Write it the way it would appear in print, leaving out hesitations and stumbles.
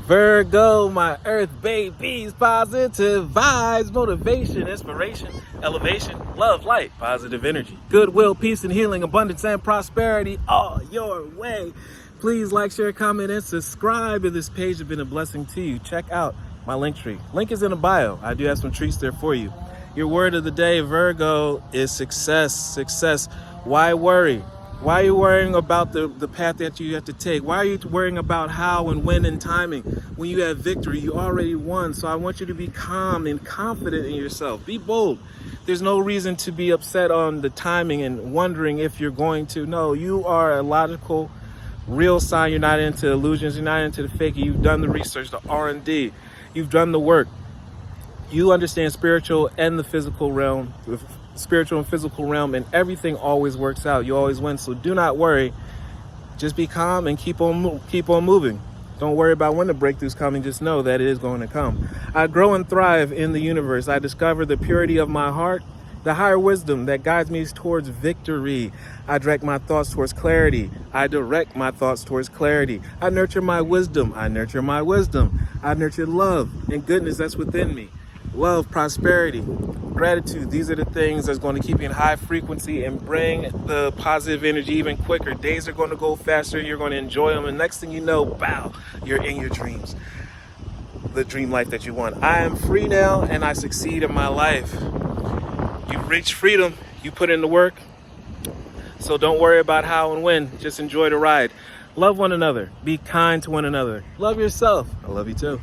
Virgo, my earth babies, positive vibes, motivation, inspiration, elevation, love, light, positive energy, goodwill, peace and healing, abundance and prosperity all your way. Please like, share, comment, and subscribe if this page has been a blessing to you. Check out my link tree. Link is in the bio. I do have some treats there for you. Your word of the day, Virgo, is success. Success. Why worry? Why are you worrying about the path that you have to take? Why are you worrying about how and when and timing? When you have victory, you already won. So I want you to be calm and confident in yourself. Be bold. There's no reason to be upset on the timing and wondering if you're going to. No, you are a logical, real sign. You're not into illusions. You're not into the fake. You've done the research, the R&D. You've done the work. You understand spiritual and the physical realm, the spiritual and physical realm, and everything always works out. You always win. So do not worry. Just be calm and keep on moving. Don't worry about when the breakthrough's coming. Just know that it is going to come. I grow and thrive in the universe. I discover the purity of my heart, the higher wisdom that guides me towards victory. I direct my thoughts towards clarity. I direct my thoughts towards clarity. I nurture my wisdom. I nurture my wisdom. I nurture love and goodness that's within me. Love, prosperity, gratitude. These are the things that's going to keep you in high frequency and bring the positive energy even quicker. Days are going to go faster. You're going to enjoy them. And next thing you know, bow, you're in your dreams. The dream life that you want. I am free now and I succeed in my life. You've reached freedom. You put in the work. So don't worry about how and when. Just enjoy the ride. Love one another. Be kind to one another. Love yourself. I love you too.